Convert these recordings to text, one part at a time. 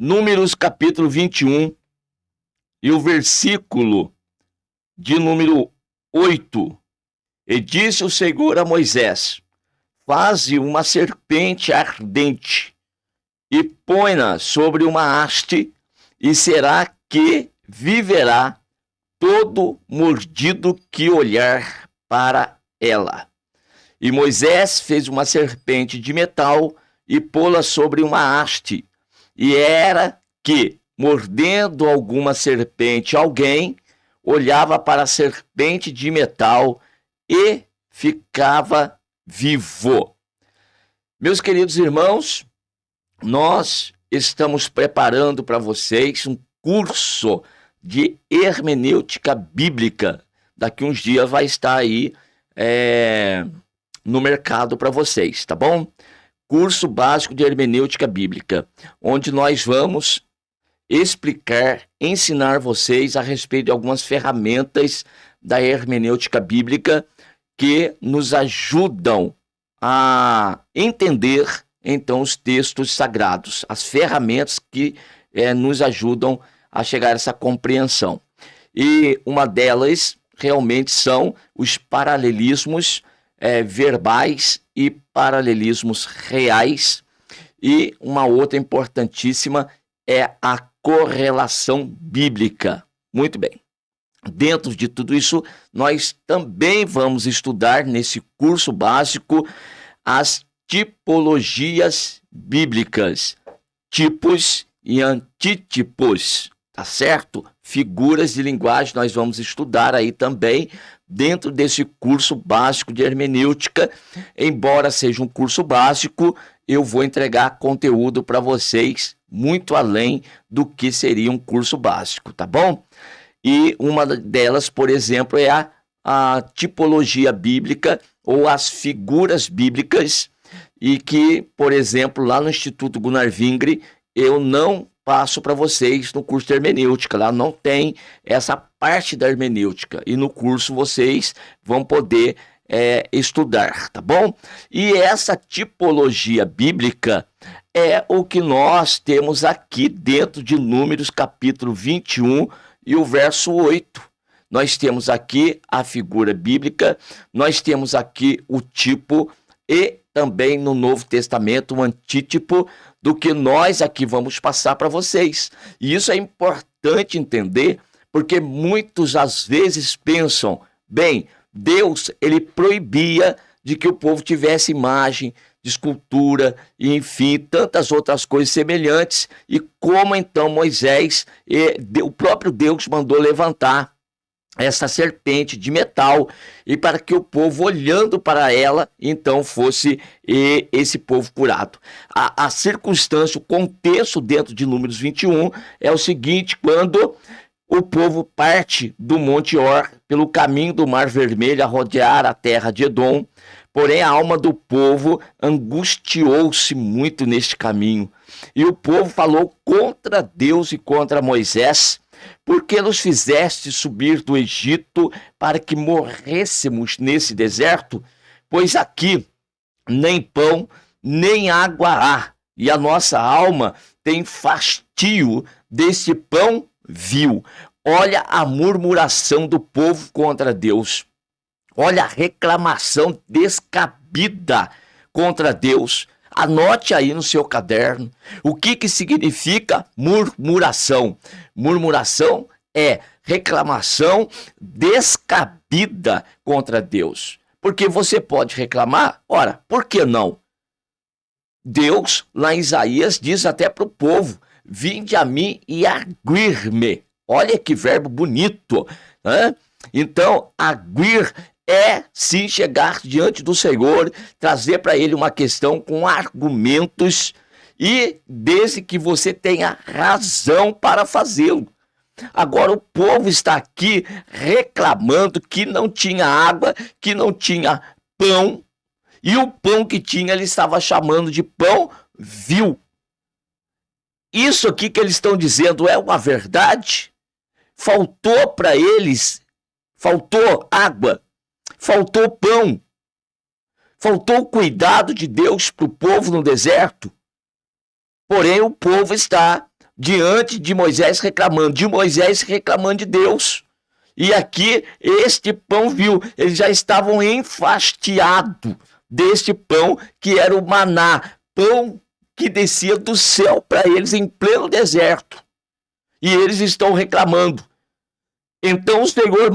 Números capítulo 21 e o versículo de número 8. E disse o Senhor a Moisés: faze uma serpente ardente e põe-na sobre uma haste, e será que viverá todo mordido que olhar para ela. E Moisés fez uma serpente de metal e pô-la sobre uma haste. E era que, mordendo alguma serpente alguém, olhava para a serpente de metal e ficava vivo. Meus queridos irmãos, nós estamos preparando para vocês um curso de hermenêutica bíblica. Daqui uns dias vai estar aí no mercado para vocês, tá bom? Curso básico de hermenêutica bíblica, onde nós vamos explicar, ensinar vocês a respeito de algumas ferramentas da hermenêutica bíblica que nos ajudam a entender, então, os textos sagrados, as ferramentas que nos ajudam a chegar a essa compreensão. E uma delas realmente são os paralelismos verbais e paralelismos reais. E uma outra importantíssima é a correlação bíblica. Muito bem. Dentro de tudo isso, nós também vamos estudar nesse curso básico as tipologias bíblicas, tipos e antítipos, tá certo? Figuras de linguagem nós vamos estudar aí também dentro desse curso básico de hermenêutica. Embora seja um curso básico, eu vou entregar conteúdo para vocês muito além do que seria um curso básico, tá bom? E uma delas, por exemplo, é a tipologia bíblica ou as figuras bíblicas, e que, por exemplo, lá no Instituto Gunnar Vingre, eu não passo para vocês no curso de hermenêutica. Lá não tem essa parte da hermenêutica, e no curso vocês vão poder estudar, tá bom? E essa tipologia bíblica é o que nós temos aqui dentro de Números capítulo 21 e o verso 8. Nós temos aqui a figura bíblica, nós temos aqui o tipo e também no Novo Testamento o antítipo do que nós aqui vamos passar para vocês. E isso é importante entender, porque muitos às vezes pensam, bem, Deus, ele proibia de que o povo tivesse imagem de escultura e, enfim, tantas outras coisas semelhantes. E como então Moisés, o próprio Deus mandou levantar essa serpente de metal, e para que o povo, olhando para ela, então fosse esse povo curado. A circunstância, o contexto dentro de Números 21 é o seguinte: quando o povo parte do Monte Or pelo caminho do Mar Vermelho a rodear a terra de Edom, porém a alma do povo angustiou-se muito neste caminho, e o povo falou contra Deus e contra Moisés: por que nos fizeste subir do Egito para que morrêssemos nesse deserto? Pois aqui nem pão, nem água há, e a nossa alma tem fastio desse pão vil. Olha a murmuração do povo contra Deus. Olha a reclamação descabida contra Deus. Anote aí no seu caderno o que significa murmuração. Murmuração é reclamação descabida contra Deus. Porque você pode reclamar, ora, por que não? Deus, lá em Isaías, diz até para o povo: vinde a mim e arguir-me. Olha que verbo bonito, né? Então, arguir é sim chegar diante do Senhor, trazer para ele uma questão com argumentos, e desde que você tenha razão para fazê-lo. Agora o povo está aqui reclamando que não tinha água, que não tinha pão, e o pão que tinha ele estava chamando de pão vil. Isso aqui que eles estão dizendo é uma verdade? Faltou para eles, faltou água, faltou pão, faltou o cuidado de Deus para o povo no deserto. Porém, o povo está diante de Moisés reclamando de Deus. E aqui este pão viu, eles já estavam enfastiados deste pão que era o maná, pão que descia do céu para eles em pleno deserto. E eles estão reclamando. Então o Senhor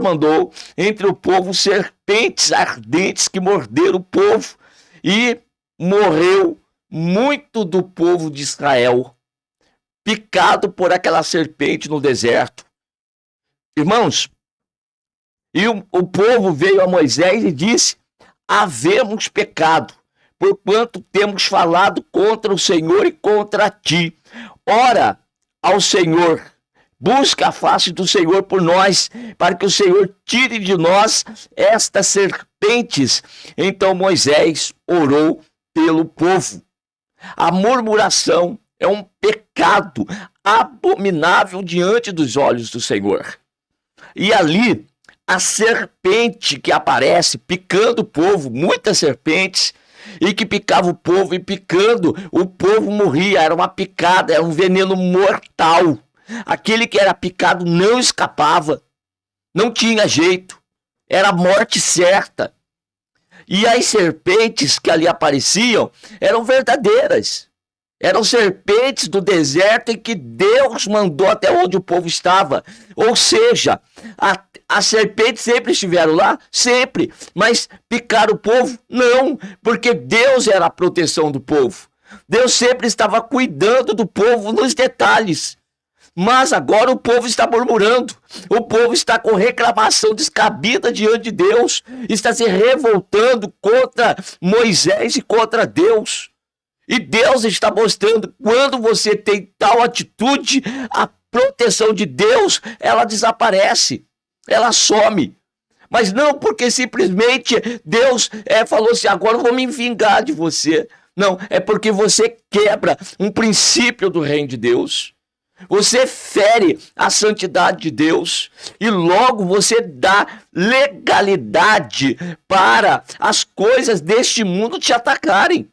mandou entre o povo serpentes ardentes que morderam o povo, e morreu muito do povo de Israel, picado por aquela serpente no deserto. Irmãos, e o povo veio a Moisés e disse: havemos pecado, porquanto temos falado contra o Senhor e contra ti. Ora ao Senhor, busca a face do Senhor por nós, para que o Senhor tire de nós estas serpentes. Então Moisés orou pelo povo. A murmuração é um pecado abominável diante dos olhos do Senhor. E ali, a serpente que aparece picando o povo, muitas serpentes, e que picava o povo, e picando, o povo morria. Era uma picada, era um veneno mortal. Aquele que era picado não escapava, não tinha jeito, era a morte certa. E as serpentes que ali apareciam eram verdadeiras, eram serpentes do deserto em que Deus mandou até onde o povo estava. Ou seja, as serpentes sempre estiveram lá, sempre, mas picar o povo? Não, porque Deus era a proteção do povo. Deus sempre estava cuidando do povo nos detalhes. Mas agora o povo está murmurando, o povo está com reclamação descabida diante de Deus, está se revoltando contra Moisés e contra Deus. E Deus está mostrando, quando você tem tal atitude, a proteção de Deus, ela desaparece, ela some. Mas não porque simplesmente Deus falou assim: agora eu vou me vingar de você. Não, é porque você quebra um princípio do reino de Deus. Você fere a santidade de Deus e logo você dá legalidade para as coisas deste mundo te atacarem.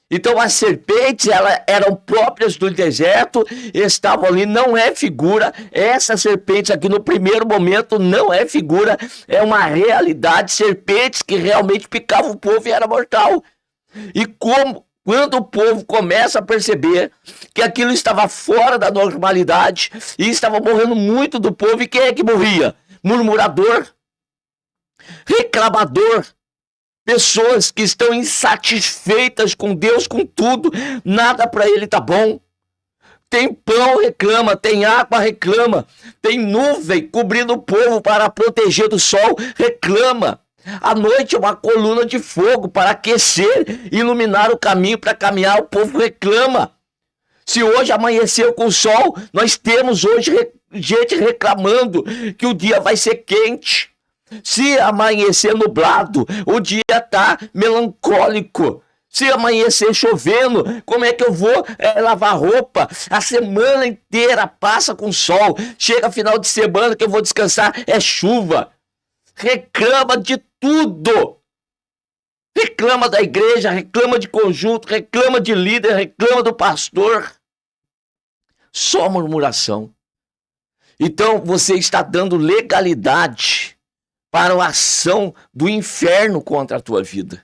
Então as serpentes, elas eram próprias do deserto, estavam ali, não é figura. Essa serpente aqui no primeiro momento não é figura, é uma realidade. Serpentes que realmente picavam o povo e era mortal. E quando o povo começa a perceber que aquilo estava fora da normalidade e estava morrendo muito do povo, e quem é que morria? Murmurador, reclamador, pessoas que estão insatisfeitas com Deus, com tudo, nada para ele tá bom. Tem pão, reclama, tem água, reclama, tem nuvem cobrindo o povo para proteger do sol, reclama. À noite, uma coluna de fogo para aquecer e iluminar o caminho para caminhar, o povo reclama. Se hoje amanheceu com sol, nós temos hoje gente reclamando que o dia vai ser quente. Se amanhecer nublado, o dia está melancólico. Se amanhecer chovendo, como é que eu vou lavar roupa? A semana inteira passa com sol. Chega final de semana que eu vou descansar, é chuva. Reclama de tudo. Reclama da igreja, reclama de conjunto, reclama de líder, reclama do pastor. Só murmuração. Então você está dando legalidade para a ação do inferno contra a tua vida.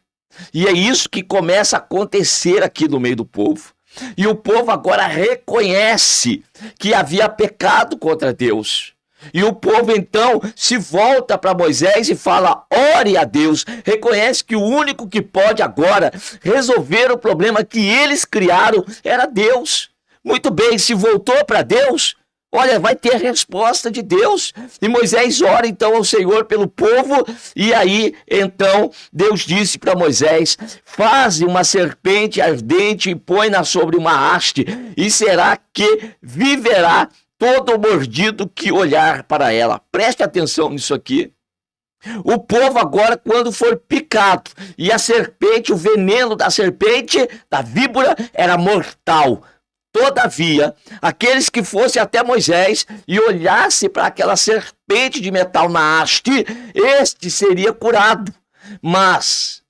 E é isso que começa a acontecer aqui no meio do povo. E o povo agora reconhece que havia pecado contra Deus. E o povo então se volta para Moisés e fala: ore a Deus. Reconhece que o único que pode agora resolver o problema que eles criaram era Deus. Muito bem, se voltou para Deus, olha, vai ter a resposta de Deus. E Moisés ora então ao Senhor pelo povo. E aí então Deus disse para Moisés: faze uma serpente ardente e põe-na sobre uma haste, e será que viverá todo mordido que olhar para ela. Preste atenção nisso aqui. O povo agora, quando for picado, e a serpente, o veneno da serpente, da víbora, era mortal. Todavia, aqueles que fossem até Moisés e olhassem para aquela serpente de metal na haste, este seria curado. Mas,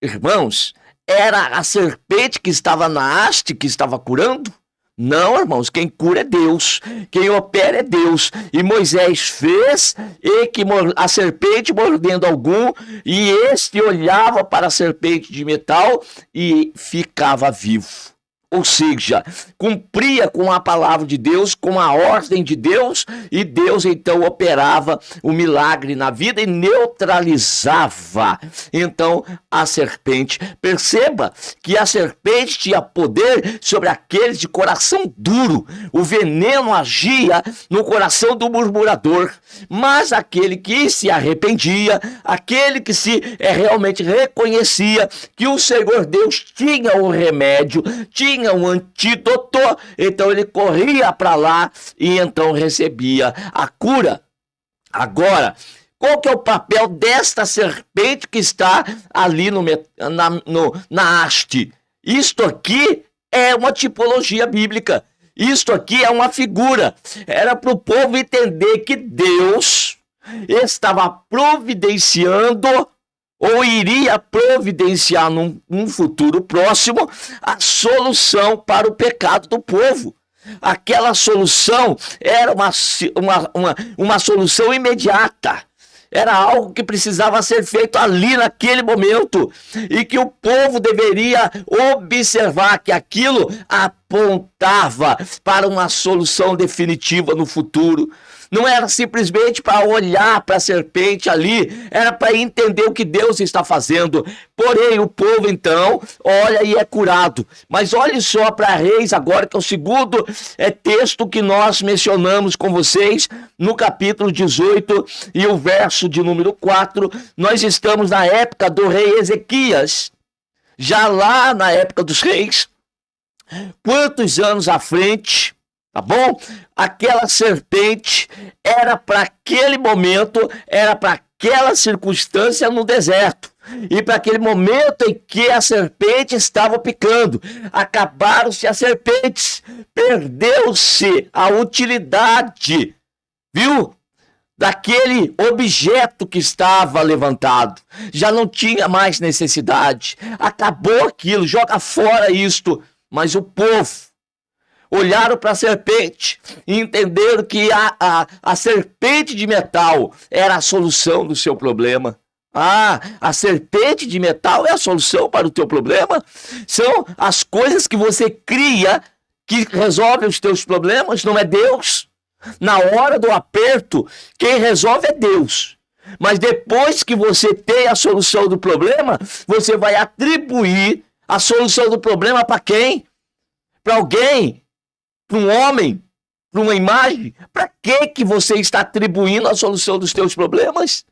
irmãos, era a serpente que estava na haste que estava curando? Não, irmãos, quem cura é Deus, quem opera é Deus. E Moisés fez e que a serpente mordendo algum, e este olhava para a serpente de metal e ficava vivo. Ou seja, cumpria com a palavra de Deus, com a ordem de Deus, e Deus então operava o milagre na vida e neutralizava então a serpente. Perceba que a serpente tinha poder sobre aqueles de coração duro. O veneno agia no coração do murmurador, mas aquele que se arrependia, aquele que se realmente reconhecia que o Senhor Deus tinha o remédio, tinha um antídoto, então ele corria para lá e então recebia a cura. Agora, qual que é o papel desta serpente que está ali na haste? Isto aqui é uma tipologia bíblica. Isto aqui é uma figura. Era para o povo entender que Deus estava providenciando ou iria providenciar num futuro próximo a solução para o pecado do povo. Aquela solução era uma solução imediata. Era algo que precisava ser feito ali naquele momento e que o povo deveria observar que aquilo apontava para uma solução definitiva no futuro. Não era simplesmente para olhar para a serpente ali, era para entender o que Deus está fazendo. Porém, o povo então olha e é curado. Mas olhe só para Reis agora, que é o segundo texto que nós mencionamos com vocês, no capítulo 18 e o verso de número 4. Nós estamos na época do rei Ezequias, já lá na época dos reis. Quantos anos à frente, tá bom? Aquela serpente era para aquele momento, era para aquela circunstância no deserto. E para aquele momento em que a serpente estava picando, acabaram-se as serpentes, perdeu-se a utilidade, viu? Daquele objeto que estava levantado. Já não tinha mais necessidade. Acabou aquilo, joga fora isto. Mas o povo olharam para a serpente e entenderam que a serpente de metal era a solução do seu problema. A serpente de metal é a solução para o teu problema? São as coisas que você cria que resolvem os teus problemas, não é Deus? Na hora do aperto, quem resolve é Deus. Mas depois que você tem a solução do problema, você vai atribuir a solução do problema para quem? Para alguém? Para um homem? Para uma imagem? Para que você está atribuindo a solução dos teus problemas?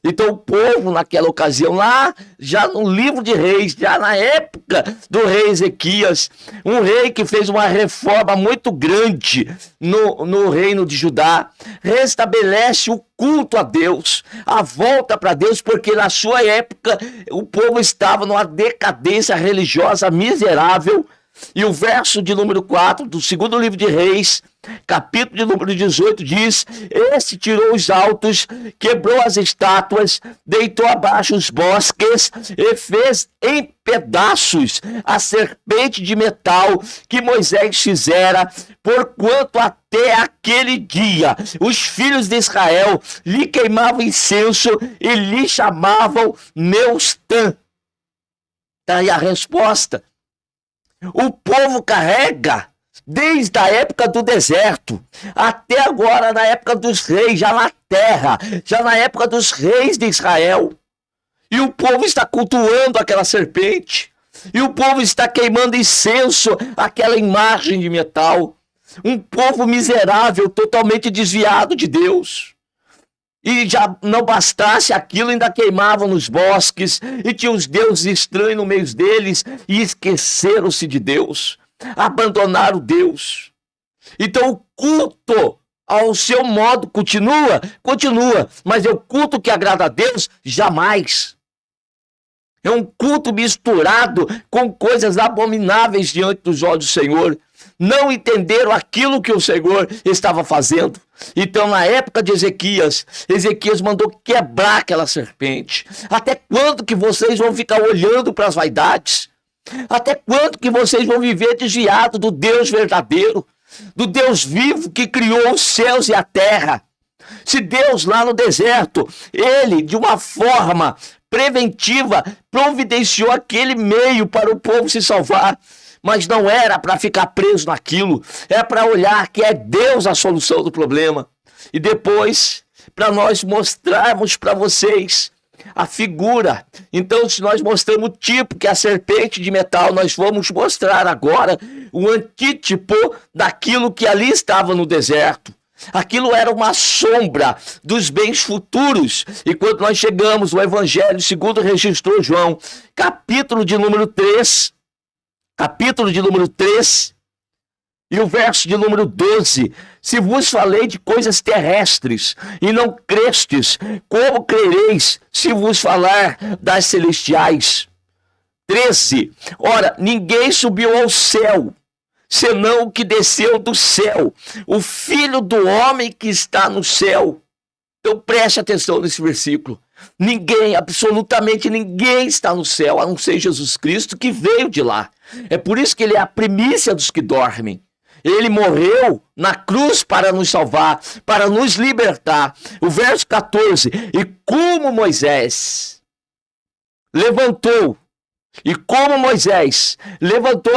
Então o povo naquela ocasião lá, já no livro de Reis, já na época do rei Ezequias, um rei que fez uma reforma muito grande no reino de Judá, restabelece o culto a Deus, a volta para Deus, porque na sua época o povo estava numa decadência religiosa miserável. E o verso de número 4 do segundo livro de Reis, capítulo de número 18, diz: Este tirou os altos, quebrou as estátuas, deitou abaixo os bosques e fez em pedaços a serpente de metal que Moisés fizera, porquanto até aquele dia os filhos de Israel lhe queimavam incenso e lhe chamavam Neustã. Está aí a resposta. O povo carrega desde a época do deserto até agora, na época dos reis, já na terra, já na época dos reis de Israel. E o povo está cultuando aquela serpente. E o povo está queimando incenso àquela imagem de metal. Um povo miserável, totalmente desviado de Deus. E já não bastasse aquilo, ainda queimavam nos bosques, e tinha os deuses estranhos no meio deles, e esqueceram-se de Deus, abandonaram Deus. Então o culto ao seu modo continua, mas é o culto que agrada a Deus, jamais. É um culto misturado com coisas abomináveis diante dos olhos do Senhor. Não entenderam aquilo que o Senhor estava fazendo. Então, na época de Ezequias, Ezequias mandou quebrar aquela serpente. Até quando que vocês vão ficar olhando para as vaidades? Até quando que vocês vão viver desviado do Deus verdadeiro, do Deus vivo que criou os céus e a terra? Se Deus lá no deserto, ele de uma forma preventiva providenciou aquele meio para o povo se salvar, mas não era para ficar preso naquilo, é para olhar que é Deus a solução do problema. E depois, para nós mostrarmos para vocês a figura. Então, se nós mostramos o tipo, que é a serpente de metal, nós vamos mostrar agora o antítipo daquilo que ali estava no deserto. Aquilo era uma sombra dos bens futuros. E quando nós chegamos no Evangelho segundo registrou João, capítulo de número 3, e o verso de número 12: se vos falei de coisas terrestres e não crestes, como crereis se vos falar das celestiais? 13, ora, ninguém subiu ao céu, senão o que desceu do céu, o Filho do homem que está no céu. Então preste atenção nesse versículo. Ninguém, absolutamente ninguém está no céu, a não ser Jesus Cristo, que veio de lá. É por isso que ele é a primícia dos que dormem. Ele morreu na cruz para nos salvar, para nos libertar. O verso 14, e como Moisés levantou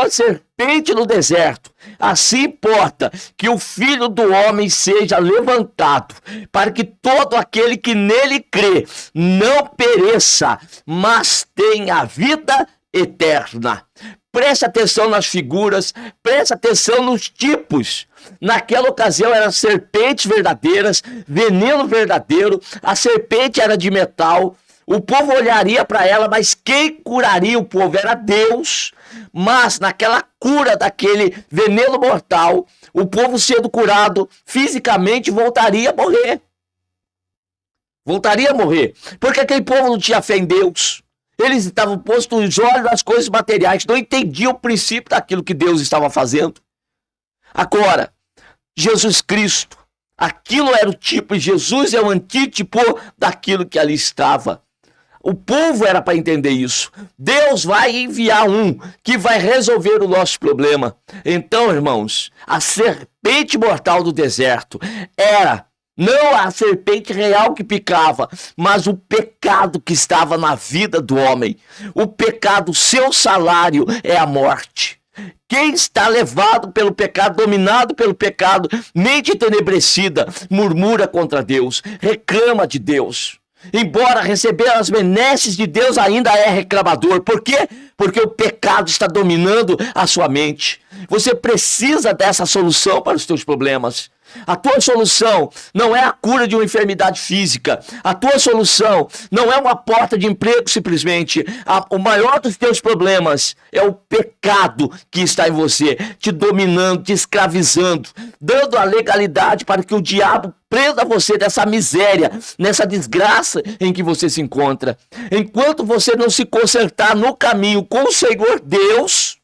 a serpente no deserto, assim importa que o Filho do homem seja levantado, para que todo aquele que nele crê não pereça, mas tenha vida eterna. Preste atenção nas figuras, preste atenção nos tipos. Naquela ocasião eram serpentes verdadeiras, veneno verdadeiro, a serpente era de metal. O povo olharia para ela, mas quem curaria o povo era Deus. Mas naquela cura daquele veneno mortal, o povo sendo curado fisicamente voltaria a morrer. Porque aquele povo não tinha fé em Deus. Eles estavam postos os olhos nas coisas materiais, não entendiam o princípio daquilo que Deus estava fazendo. Agora, Jesus Cristo, aquilo era o tipo, e Jesus é o antítipo daquilo que ali estava. O povo era para entender isso. Deus vai enviar um que vai resolver o nosso problema. Então, irmãos, a serpente mortal do deserto era não a serpente real que picava, mas o pecado que estava na vida do homem. O pecado, seu salário é a morte. Quem está levado pelo pecado, dominado pelo pecado, mente entenebrecida, murmura contra Deus, reclama de Deus. Embora receber as benesses de Deus, ainda é reclamador. Por quê? Porque o pecado está dominando a sua mente. Você precisa dessa solução para os seus problemas. A tua solução não é a cura de uma enfermidade física. A tua solução não é uma porta de emprego simplesmente. O maior dos teus problemas é o pecado que está em você, te dominando, te escravizando, dando a legalidade para que o diabo prenda você dessa miséria, nessa desgraça em que você se encontra. Enquanto você não se consertar no caminho com o Senhor Deus,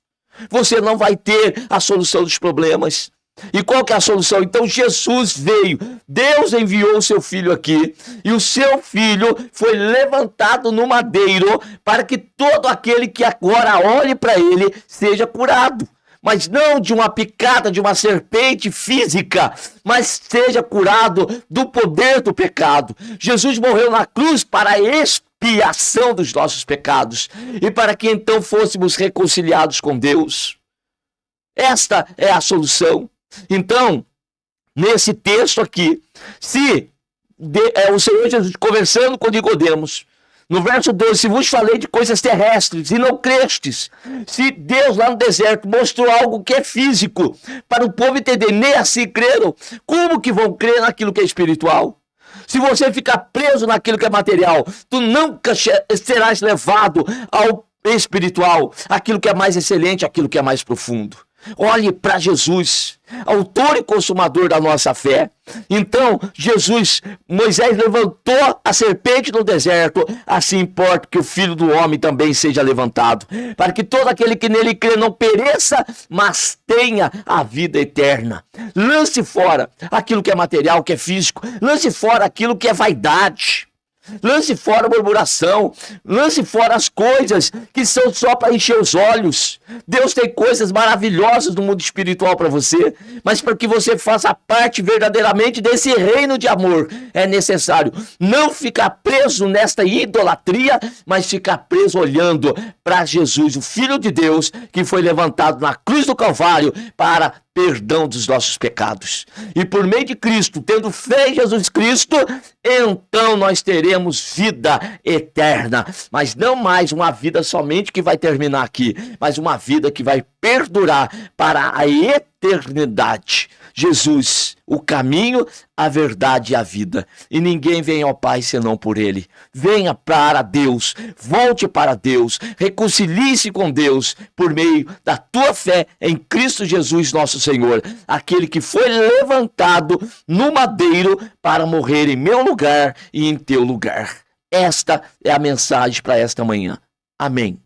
você não vai ter a solução dos problemas. E qual que é a solução? Então Jesus veio, Deus enviou o seu filho aqui, e o seu filho foi levantado no madeiro para que todo aquele que agora olhe para ele seja curado. Mas não de uma picada de uma serpente física, mas seja curado do poder do pecado. Jesus morreu na cruz para a expiação dos nossos pecados e para que então fôssemos reconciliados com Deus. Esta é a solução. Então, nesse texto aqui, o Senhor Jesus conversando com Nicodemos, no verso 12, se vos falei de coisas terrestres e não crestes, se Deus lá no deserto mostrou algo que é físico, para o povo entender, nem assim creram, como que vão crer naquilo que é espiritual? Se você ficar preso naquilo que é material, tu nunca serás levado ao espiritual, aquilo que é mais excelente, aquilo que é mais profundo. Olhe para Jesus, autor e consumador da nossa fé. Então, Moisés levantou a serpente no deserto, assim importa que o Filho do Homem também seja levantado, para que todo aquele que nele crê não pereça, mas tenha a vida eterna. Lance fora aquilo que é material, que é físico, lance fora aquilo que é vaidade. Lance fora a murmuração, lance fora as coisas que são só para encher os olhos. Deus tem coisas maravilhosas no mundo espiritual para você, mas para que você faça parte verdadeiramente desse reino de amor, é necessário não ficar preso nesta idolatria, mas ficar preso olhando para Jesus, o Filho de Deus, que foi levantado na cruz do Calvário para perdão dos nossos pecados. E por meio de Cristo, tendo fé em Jesus Cristo, então nós teremos vida eterna. Mas não mais uma vida somente que vai terminar aqui, mas uma vida que vai perdurar para a eternidade. Jesus, o caminho, a verdade e a vida. E ninguém vem ao Pai senão por Ele. Venha para Deus, volte para Deus, reconcilie-se com Deus por meio da tua fé em Cristo Jesus, nosso Senhor. Aquele que foi levantado no madeiro para morrer em meu lugar e em teu lugar. Esta é a mensagem para esta manhã. Amém.